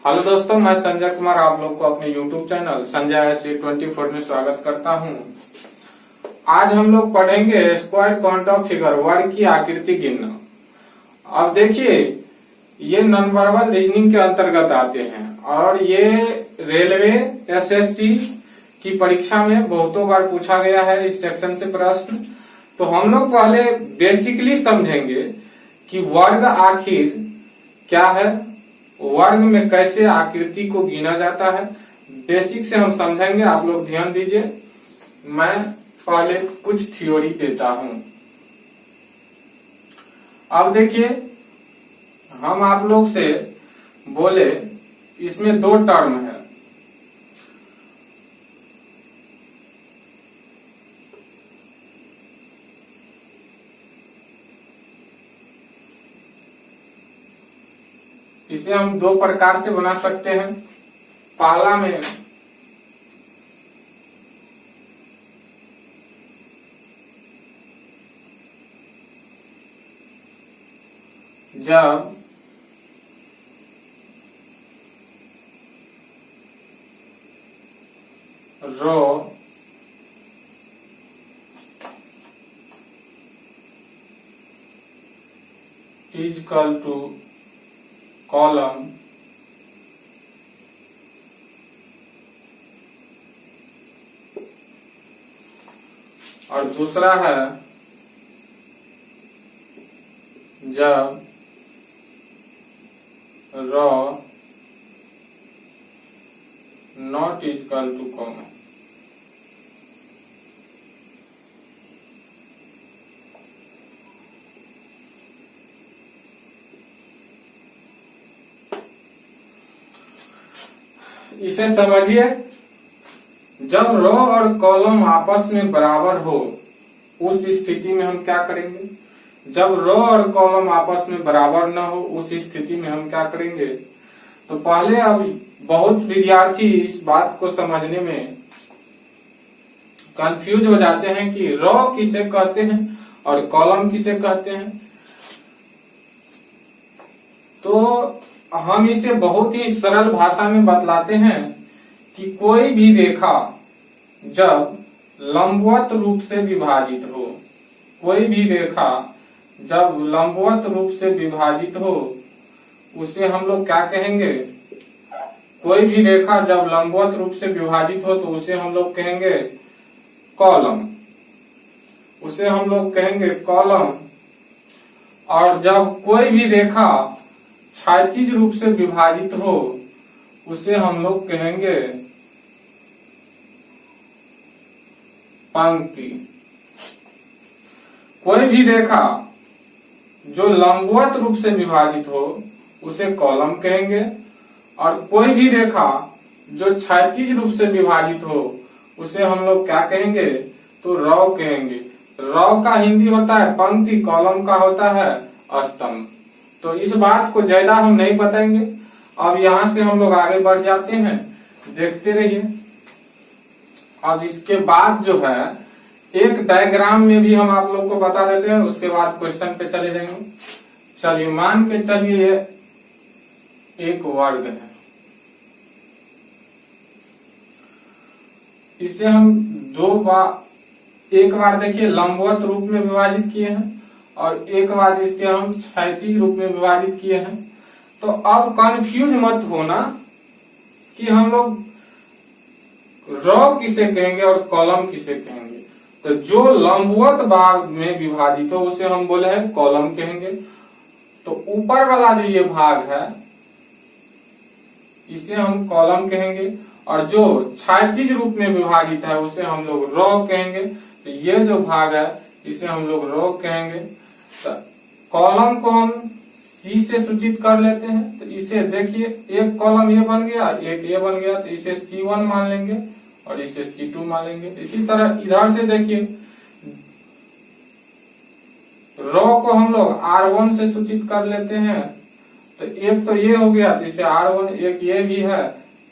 Hello दोस्तों, मैं संजय कुमार आप लोग को अपने YouTube चैनल संजय C24 में स्वागत करता हूं। आज हम लोग पढ़ेंगे स्क्वायर काउंट ऑफ फिगर, वर्ग की आकृति गिनना। अब देखिए, ये नॉन वर्बल रीजनिंग के अंतर्गत आते हैं और ये रेलवे SSC की परीक्षा में बहुतों बार पूछा गया है इस सेक्शन से प्रश्न। तो हम लोग पहले बेसिकली समझेंगे कि वर्ग आखिर क्या है, वर्ग में कैसे आकृति को गिना जाता है, बेसिक से हम समझेंगे। आप लोग ध्यान दीजिए, मैं पहले कुछ थ्योरी देता हूं। अब देखिए, हम आप लोग से बोले इसमें दो टर्म है। इसे हम दो प्रकार से बना सकते हैं। पहला में जब रो इज इक्वल टू कॉलम और दूसरा है जब रो नॉट इक्वल टू कॉलम। इसे समझिए, जब रो और कॉलम आपस में बराबर हो उस स्थिति में हम क्या करेंगे। जब रो और कॉलम आपस में बराबर न हो उस स्थिति में हम क्या करेंगे। तो पहले अब बहुत विद्यार्थी इस बात को समझने में कंफ्यूज हो जाते हैं कि रो किसे कहते हैं और कॉलम किसे कहते हैं। तो हम इसे बहुत ही सरल भाषा में बतलाते हैं कि कोई भी रेखा जब लंबवत रूप से विभाजित हो, कोई भी रेखा जब लंबवत रूप से विभाजित हो उसे हम लोग क्या कहेंगे। कोई भी रेखा जब लंबवत रूप से विभाजित हो तो उसे हम लोग कहेंगे कॉलम, उसे हम लोग कहेंगे कॉलम। और जब कोई भी रेखा क्षैतिज रूप से विभाजित हो उसे हम लोग कहेंगे पंक्ति। कोई भी रेखा जो लंबवत रूप से विभाजित हो उसे कॉलम कहेंगे और कोई भी रेखा जो क्षैतिज रूप से विभाजित हो उसे हम लोग क्या कहेंगे, तो रौ कहेंगे। रौ का हिंदी होता है पंक्ति, कॉलम का होता है स्तंभ। तो इस बात को ज्यादा हम नहीं बताएंगे। अब यहाँ से हम लोग आगे बढ़ जाते हैं, देखते रहिए। अब इसके बाद जो है एक डायग्राम में भी हम आप लोग को बता देते हैं, उसके बाद क्वेश्चन पे चले जाएंगे। चलिए, मान के चलिए एक वर्ग है, इसे हम एक बार देखिए लंबवत रूप में विभाजित किए हैं और एक बार इसे हम क्षैतिज रूप में विभाजित किए हैं। तो अब कंफ्यूज मत होना कि हम लोग रो किसे कहेंगे और कॉलम किसे कहेंगे। तो जो लंबवत भाग में विभाजित हो उसे हम बोले हैं कॉलम कहेंगे। तो ऊपर वाला जो ये भाग है इसे हम कॉलम कहेंगे और जो क्षैतिज रूप में विभाजित है उसे हम लोग रो कहेंगे। तो ये जो भाग है इसे हम लोग रो कहेंगे। तो कॉलम को हम C से सूचित कर लेते हैं। तो इसे देखिए, एक कॉलम ये बन गया, एक ये बन गया, तो इसे C1 मान लेंगे और इसे C2 मान लेंगे। इसी तरह इधर से देखिए, रो को हम लोग R1 से सूचित कर लेते हैं। तो एक तो ये हो गया, तो इसे R1, एक ये भी है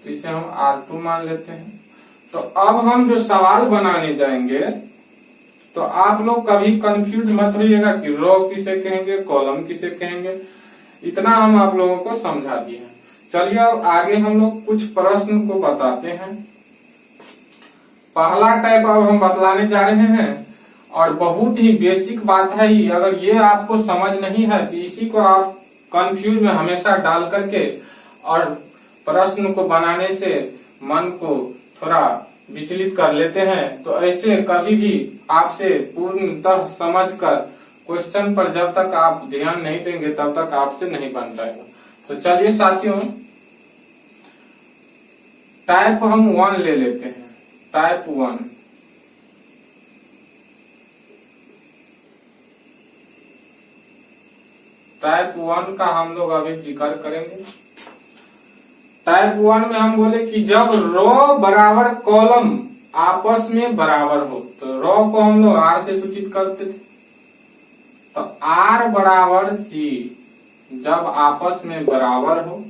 तो इसे हम R2 मान लेते हैं। तो अब हम जो सवाल बनाने जाएंगे तो आप लोग कभी कंफ्यूज मत होइएगा कि रो किसे कहेंगे, कॉलम किसे कहेंगे। इतना हम आप लोगों को समझा दिए हैं। चलिए अब आगे हम लोग कुछ प्रश्न को बताते हैं। पहला टाइप अब हम बतलाने जा रहे हैं और बहुत ही बेसिक बात है ही। अगर ये आपको समझ नहीं है तो इसी को आप कंफ्यूज में हमेशा डाल करके और प्रश्न को बनाने से मन को थोड़ा विचलित कर लेते हैं। तो ऐसे कभी भी आपसे पूर्णतः समझकर क्वेश्चन पर जब तक आप ध्यान नहीं देंगे तब तक आपसे नहीं बन पाएगा। तो चलिए साथियों, टाइप हम 1 ले लेते हैं। टाइप 1, टाइप 1 का हम लोग अभी जिक्र करेंगे। टाइप 1 में हम बोले कि जब रो बराबर कॉलम आपस में बराबर हो, तो रो को हम लोग आर से सूचित करते थे, तो आर बराबर सी जब आपस में बराबर हो,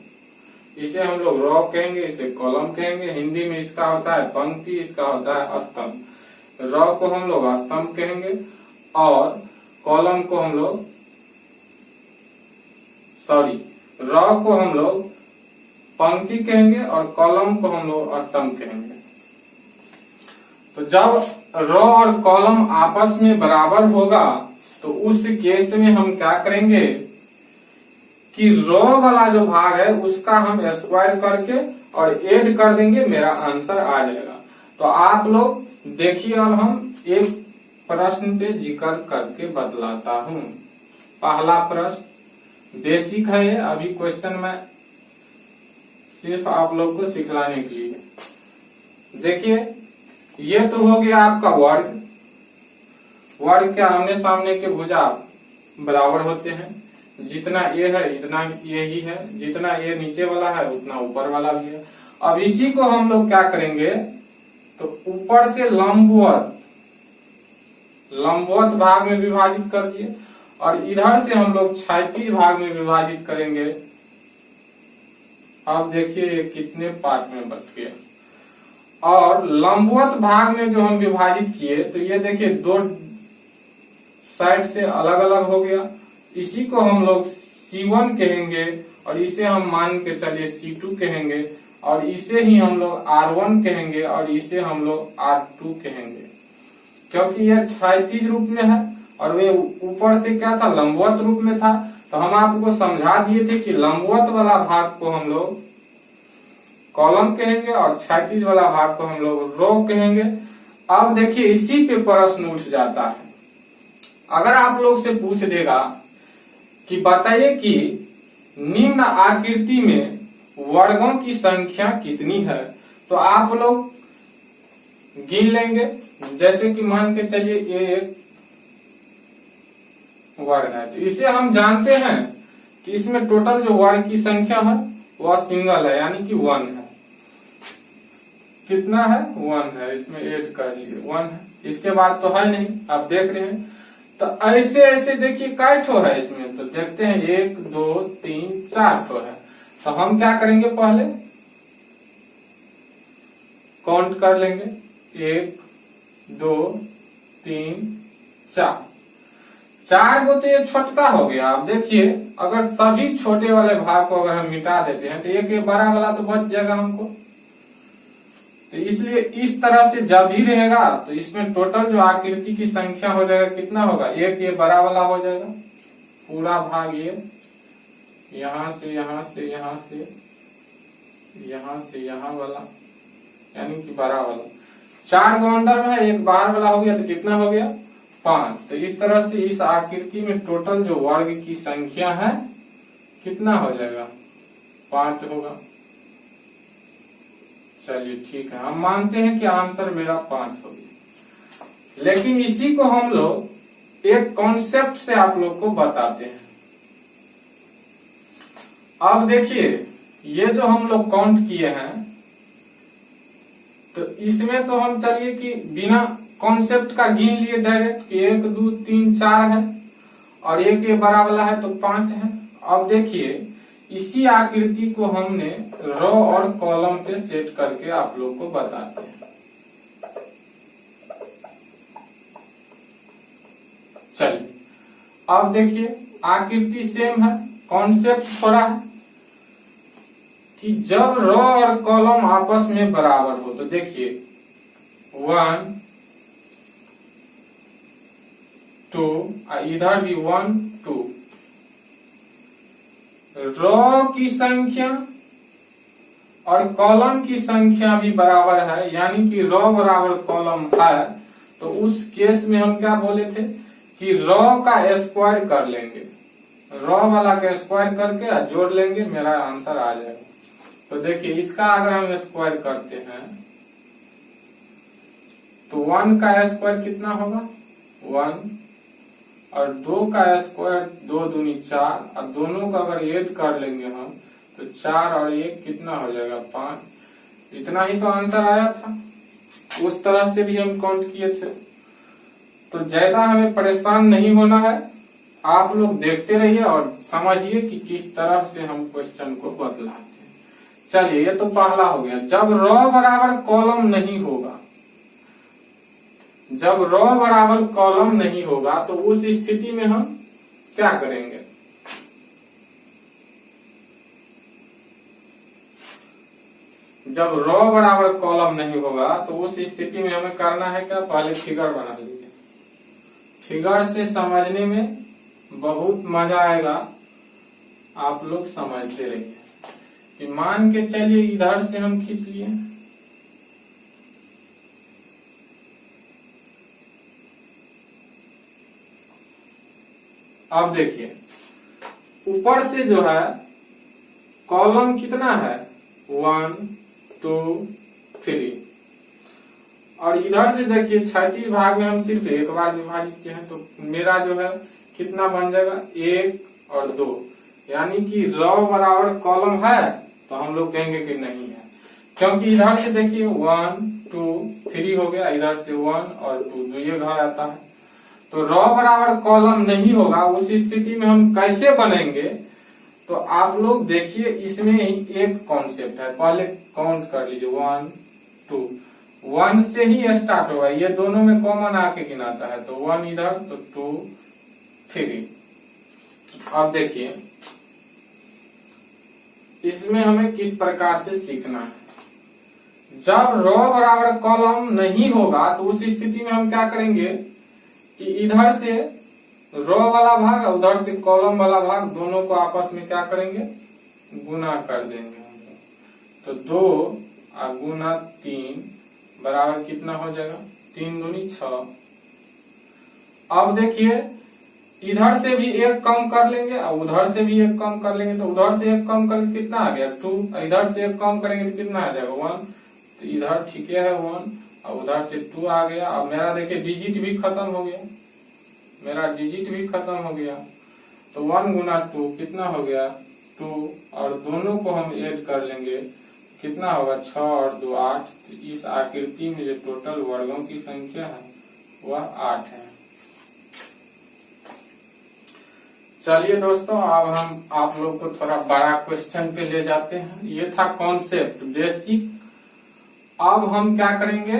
इसे हम लोग रो कहेंगे, इसे कॉलम कहेंगे। हिंदी में इसका होता है पंक्ति, इसका होता है स्तंभ। रो को हम लोग स्तंभ कहेंगे और कॉलम को हम लोग रो को हम लोग पंक्ति कहेंगे और कॉलम को हम लोग स्तंभ कहेंगे। तो जब रो और कॉलम आपस में बराबर होगा तो उस केस में हम क्या करेंगे कि रो वाला जो भाग है उसका हम स्क्वायर करके और ऐड कर देंगे, मेरा आंसर आ जाएगा। तो आप लोग देखिए, अब हम एक प्रश्न पे जिक्र करके बतलाता हूँ। पहला प्रश्न बेसिक है ये, अभी क्वेश्चन में सिर्फ आप लोग को सिखलाने के लिए। देखिए, ये तो हो गया आपका वर्ग। वर्ग के आमने सामने के भुजा बराबर होते हैं। जितना ये है इतना ये ही है, जितना ये नीचे वाला है उतना ऊपर वाला भी है। अब इसी को हम लोग क्या करेंगे, तो ऊपर से लंबवत भाग में विभाजित कर दिए और इधर से हम लोग क्षैतिज भाग में विभाजित करेंगे। अब देखिए ये कितने पार्ट में बच गया। और लंबवत भाग में जो हम विभाजित किए तो ये देखिए दो साइड से अलग अलग हो गया। इसी को हम लोग C1 कहेंगे और इसे हम मान के चलिए C2 कहेंगे और इसे ही हम लोग R1 कहेंगे और इसे हम लोग R2 कहेंगे, क्योंकि यह क्षैतिज रूप में है और वे ऊपर से क्या था, लंबवत रूप में था। तो हम आपको समझा दिए थे कि लंबवत वाला भाग को हम लोग कॉलम कहेंगे और क्षैतिज वाला भाग को हम लोग रो कहेंगे। अब देखिए इसी पे प्रश्न उठ जाता है। अगर आप लोग से पूछ देगा कि बताइए कि निम्न आकृति में वर्गों की संख्या कितनी है, तो आप लोग गिन लेंगे। जैसे कि मान के चलिए ये एक वर्ग है, तो इसे हम जानते हैं कि इसमें टोटल जो वर्ग की संख्या है वह सिंगल है, यानी कि 1 है। कितना है, 1 है। इसमें ऐड कर लिए 1 है, इसके बाद तो है नहीं, आप देख रहे हैं। तो ऐसे ऐसे देखिए कई ठो है इसमें, तो देखते हैं 1 2 3 4 ठो है। तो हम क्या करेंगे, पहले काउंट कर लेंगे, 1 2 3 4। 4 गो तो ये छोटका हो गया। आप देखिए अगर सभी छोटे वाले भाग को अगर हम मिटा देते हैं तो एक ये बड़ा वाला तो बच जाएगा हमको। तो इसलिए इस तरह से जब भी रहेगा तो इसमें टोटल जो आकृति की संख्या हो जाएगा, कितना होगा, एक ये बड़ा वाला हो जाएगा, पूरा भाग ये यहाँ से यहाँ से यहाँ से यहाँ से यहाँ वाला, यानी कि बड़ा वाला। 4 गो अंदर में है, एक बाहर वाला हो गया, तो कितना हो गया, 5। तो इस तरह से इस आकृति में टोटल जो वर्ग की संख्या है कितना हो जाएगा, 5 होगा। चलिए ठीक है, हम मानते हैं कि आंसर मेरा 5 हो गया। लेकिन इसी को हम लोग एक कॉन्सेप्ट से आप लोग को बताते हैं। अब देखिए ये जो हम लोग काउंट किए हैं, तो इसमें तो हम चलिए कि बिना कॉन्सेप्ट का गिन लिए डायरेक्ट, 1 2 3 4 है और एक ये बड़ा वाला है तो 5 है। अब देखिए इसी आकृति को हमने रो और कॉलम पे सेट करके आप लोग को बताते हैं। चलिए अब देखिए आकृति सेम है, कॉन्सेप्ट थोड़ा है। कि जब रो और कॉलम आपस में बराबर हो, तो देखिए 1 2, इधर भी 1 2, रो की संख्या और कॉलम की संख्या भी बराबर है, यानी कि रो बराबर कॉलम है, तो उस केस में हम क्या बोले थे कि रो का स्क्वायर कर लेंगे, रो वाला का स्क्वायर करके जोड़ लेंगे, मेरा आंसर आ जाएगा। तो देखिए इसका अगर हम स्क्वायर करते हैं तो 1 का स्क्वायर कितना होगा 1, और 2 का स्क्वायर 2 दूनी 4, और दोनों का अगर ऐड कर लेंगे हम तो 4 और 1 कितना हो जाएगा 5। इतना ही तो आंसर आया था, उस तरह से भी हम काउंट किए थे। तो ज्यादा हमें परेशान नहीं होना है, आप लोग देखते रहिए और समझिए कि किस तरह से हम क्वेश्चन को बदलाते हैं। चलिए ये तो पहला हो गया। जब रो बराबर कॉलम नहीं होगा, जब रो बराबर कॉलम नहीं होगा तो उस स्थिति में हम क्या करेंगे, जब रो बराबर कॉलम नहीं होगा तो उस स्थिति में हमें करना है क्या, पहले फिगर बना लीजिए। फिगर से समझने में बहुत मजा आएगा, आप लोग समझते रहिए। कि मान के चलिए इधर से हम खींच लिए, अब देखिए ऊपर से जो है कॉलम कितना है 1 2 3, और इधर से देखिए क्षैतिज भाग में हम सिर्फ एक बार विभाजित किए हैं, तो मेरा जो है कितना बन जाएगा 1 और 2, यानी कि रो बराबर कॉलम है, तो हम लोग कहेंगे कि नहीं है, क्योंकि इधर से देखिए 1 2 3 हो गया, इधर से 1 और 2 ये घर आता है। तो रो बराबर कॉलम नहीं होगा, उस स्थिति में हम कैसे बनेंगे, तो आप लोग देखिए इसमें एक कॉन्सेप्ट है, पहले काउंट कर लीजिए 1 2, 1 से ही स्टार्ट होगा, ये दोनों में कॉमन आके गिनाता है, तो 1 इधर तो 2 3। अब देखिए इसमें हमें किस प्रकार से सीखना है। जब रो बराबर कॉलम नहीं होगा तो उस स्थिति में हम क्या करेंगे कि इधर से रो वाला भाग और उधर से कॉलम वाला भाग दोनों को आपस में क्या करेंगे, गुना कर देंगे। तो 2 और गुना 3 बराबर कितना हो जाएगा 3 दूनी 6। अब देखिए इधर से भी एक कम कर लेंगे और उधर से भी एक कम कर लेंगे, तो उधर से एक कम करके कितना आ गया 2, इधर से एक कम करेंगे तो कितना आ जाएगा 1, तो इधर ठीक है 1 और उधर से 2 आ गया। अब मेरा देखिए डिजिट भी खत्म हो गया, मेरा डिजिट भी खत्म हो गया, तो 1 गुना 2 कितना हो गया 2, और दोनों को हम ऐड कर लेंगे कितना होगा 6 और 2 8। तो इस आकृति में जो टोटल वर्गों की संख्या है वह 8 है। चलिए दोस्तों अब हम आप लोग को थोड़ा बड़ा क्वेश्चन पे ले जाते हैं। ये था कॉन्सेप्ट बेसिक। अब हम क्या करेंगे,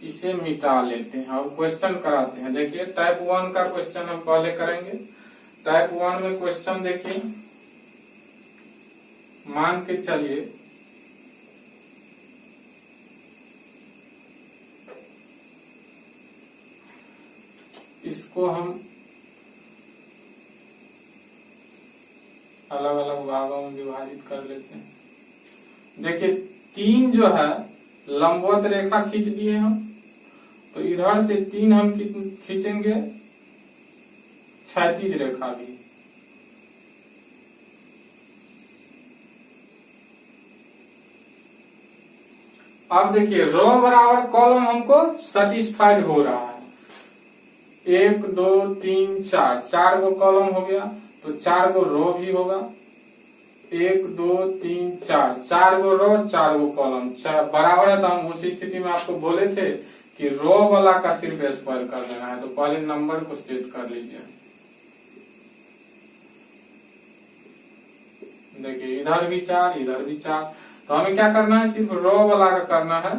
इसे मिटा लेते हैं और क्वेश्चन कराते हैं। देखिए टाइप 1 का क्वेश्चन हम पहले करेंगे। टाइप 1 में क्वेश्चन देखिए, मान के चलिए इसको हम अलग अलग भागों में विभाजित कर लेते हैं। देखिए 3 जो है लंबवत रेखा खींच दिए हम, तो इधर से 3 हम खींचेंगे क्षैतिज रेखा भी। अब देखिए रो बराबर कॉलम हमको सेटिस्फाइड हो रहा है, 1 2 3 4, 4 गो कॉलम हो गया, तो 4 गो रो भी होगा, 1 2 3 4, 4 गो रो 4 गो कॉलम बराबर है। तो हम उसी स्थिति में आपको बोले थे कि रो वाला का सिर्फ स्क्वायर कर लेना है, तो पहले नंबर को सेट कर लीजिए। देखिए इधर भी 4 इधर भी 4, तो हमें क्या करना है, सिर्फ रो वाला का करना है।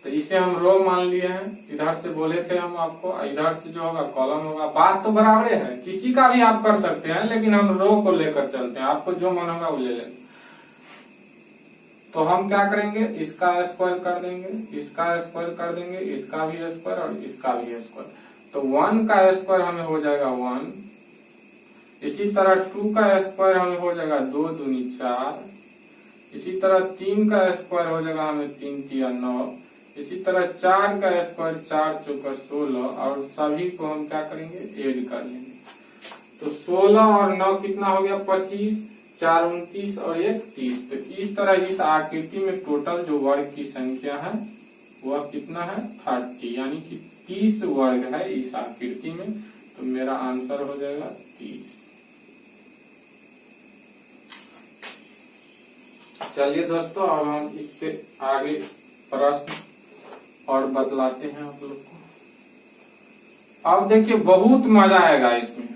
तो इस इसे हम रो मान लिए हैं, इधर से बोले थे हम आपको, इधर से जो होगा कॉलम होगा। बात तो बराबर है, किसी का भी आप कर सकते हैं, लेकिन हम रो को लेकर चलते हैं, आपको जो मन होगा वो ले लें। तो हम क्या करेंगे, इसका स्क्वायर कर देंगे, इसका स्क्वायर कर देंगे, इसका भी स्क्वायर और इसका भी स्क्वायर। तो 1 का स्क्वायर हमें हो जाएगा 1। इसी तरह 2 का स्क्वायर हमें हो जाएगा 2 दूनी 4। इसी तरह 3 का स्क्वायर हो जाएगा हमें 3 तिया 9। इसी तरह 4 का स्क्वायर 4 चौका 16, और सभी को हम क्या करेंगे, ऐड कर लेंगे। तो 16 और 9 कितना हो गया, 25, 4 29 और 1 30। तो इस तरह इस आकृति में टोटल जो वर्ग की संख्या है वह कितना है, 30, यानी कि 30 वर्ग है इस आकृति में। तो मेरा आंसर हो जाएगा 30। चलिए दोस्तों, अब हम इससे आगे प्रश्न और बतलाते हैं आप लोग को। अब देखिए बहुत मजा आएगा इसमें,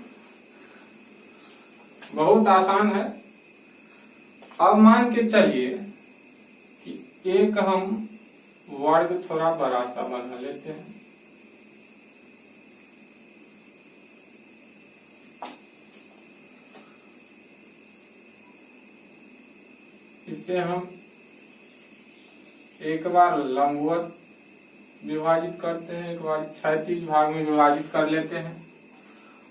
बहुत आसान है। अब मान के चलिए कि एक हम वर्ग थोड़ा बड़ा सा बना लेते हैं। इससे हम एक बार लंबवत विभाजित करते हैं, एक बार क्षैतिज भाग में विभाजित कर लेते हैं।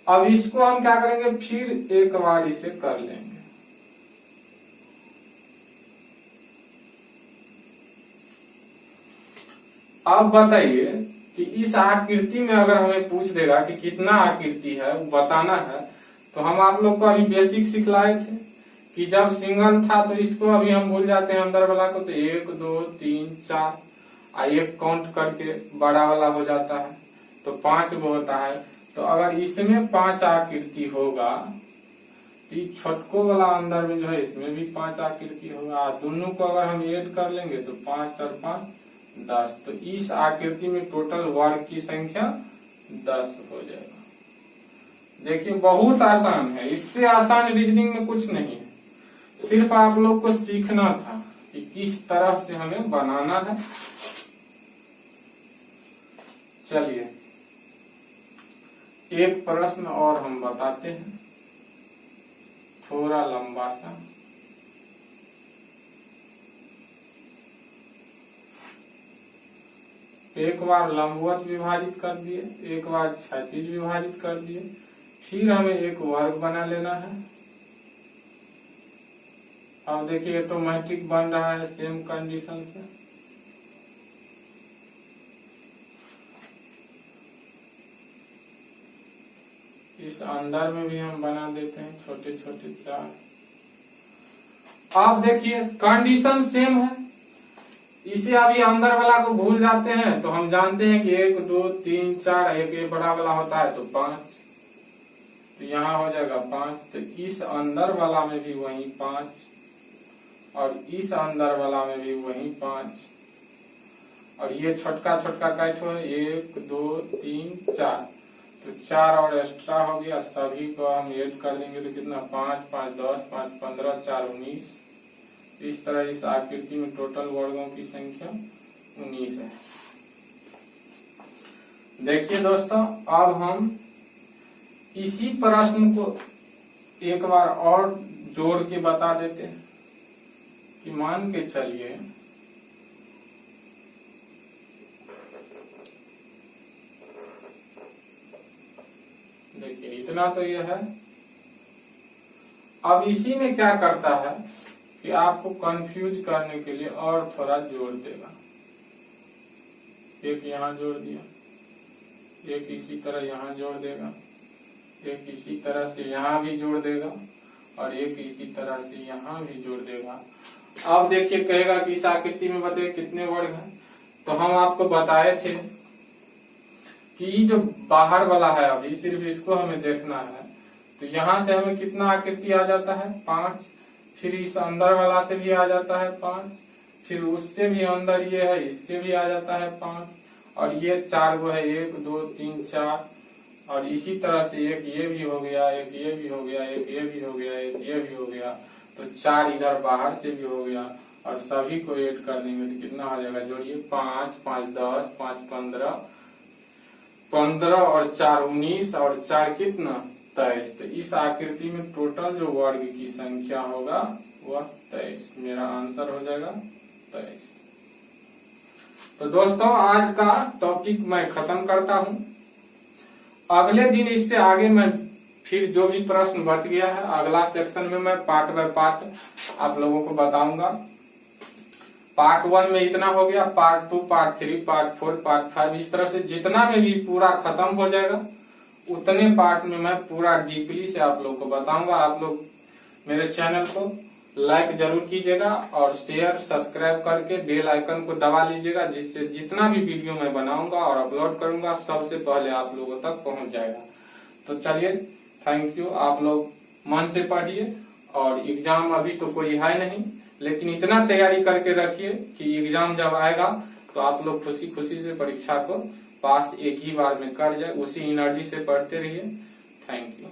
अब इसको हम क्या करेंगे, फिर एक बार इसे कर लेंगे। अब बताइए कि इस आकृति में अगर हमें पूछ देगा कि कितना आकृति है वो बताना है, तो हम आप लोग को अभी बेसिक सिखलाए थे कि जब सिंगल था तो इसको अभी हम भूल जाते हैं अंदर वाला को, तो 1 2 3 4 एक काउंट करके बड़ा वाला हो जाता है, तो 5 वो होता है। तो अगर इसमें 5 आकृति होगा तो छोटको वाला अंदर में जो है इसमें भी 5 आकृति होगा। दोनों को अगर हम ऐड कर लेंगे तो 5 और 5 10। तो इस आकृति में टोटल वर्ग की संख्या 10 हो जाएगा। देखिए बहुत आसान है, इससे आसान रीजनिंग में कुछ नहीं है। सिर्फ आप लोग को सीखना था कि किस तरह से हमें बनाना है। चलिए एक प्रश्न और हम बताते हैं, थोड़ा लंबा सा। एक बार लंबवत विभाजित कर दिए, एक बार क्षैतिज विभाजित कर दिए, फिर हमें एक वर्ग बना लेना है। अब देखिए ऑटोमेटिक बन रहा है सेम कंडीशन से। इस अंदर में भी हम बना देते हैं छोटे छोटे 4। आप देखिए कंडीशन सेम है। इसे अभी अंदर वाला को भूल जाते हैं तो हम जानते हैं कि 1 2 3 4, एक बड़ा वाला होता है तो 5, तो यहाँ हो जाएगा 5। तो इस अंदर वाला में भी वही 5 और इस अंदर वाला में भी वही 5, और ये छोटका छोटका कैठो है 1 2 3 4, तो 4 और एक्स्ट्रा हो गया। सभी को हम ऐड कर देंगे तो कितना, 5 5 10 5 15 4 19। इस तरह इस आकृति में टोटल वर्गों की संख्या 19 है। देखिए दोस्तों, अब हम इसी प्रश्न को एक बार और जोड़ के बता देते हैं कि मान के चलिए देखिए इतना तो ये है। अब इसी में क्या करता है कि आपको कंफ्यूज करने के लिए और थोड़ा जोड़ देगा। एक यहाँ जोड़ दिया, एक इसी तरह यहाँ जोड़ देगा, एक इसी तरह से यहाँ भी जोड़ देगा और एक इसी तरह से यहाँ भी जोड़ देगा। अब देखिए कहेगा कि इस आकृति में बताइए कितने वर्ग हैं। तो हम आपको बताए थे कि जो बाहर वाला है अभी सिर्फ इसको हमें देखना है। तो यहाँ से हमें कितना आकृति आ जाता है, 5। फिर इस अंदर वाला से भी आ जाता है 5, फिर उससे भी अंदर ये है इससे भी आ जाता है 5, और ये 4 गो है 1 2 3 4, और इसी तरह से एक ये भी हो गया, एक ये भी हो गया, एक ये भी हो गया, एक ये भी हो गया। तो 4 इधर बाहर से भी हो गया और सभी को ऐड कर देंगे तो कितना हो जाएगा, जोड़िए 5 5 10 5 15 15 और 4 19 और 4 कितना 23। तो इस आकृति में टोटल जो वर्ग की संख्या होगा वह 23। मेरा आंसर हो जाएगा 23। तो दोस्तों आज का टॉपिक मैं खत्म करता हूं। अगले दिन इससे आगे मैं फिर जो भी प्रश्न बच गया है अगला सेक्शन में मैं पार्ट बाय पार्ट आप लोगों को बताऊंगा। पार्ट 1 में इतना हो गया, पार्ट 2 पार्ट 3 पार्ट 4 पार्ट 5 इस तरह से जितना में भी पूरा खत्म हो जाएगा उतने पार्ट में मैं पूरा डीपली से आप लोग को बताऊंगा। आप लोग मेरे चैनल को लाइक जरूर कीजिएगा और शेयर सब्सक्राइब करके बेल आइकन को दबा लीजिएगा, जिससे जितना भी वीडियो मैं बनाऊंगा और अपलोड करूंगा सबसे पहले आप लोगों तक पहुंच जाएगा। तो चलिए थैंक यू। आप लोग मन से पढ़िए और एग्जाम अभी तो कोई है नहीं, लेकिन इतना तैयारी करके रखिए कि एग्जाम जब आएगा तो आप लोग खुशी खुशी से परीक्षा को पास एक ही बार में कर जाए। उसी एनर्जी से पढ़ते रहिए। Thank you.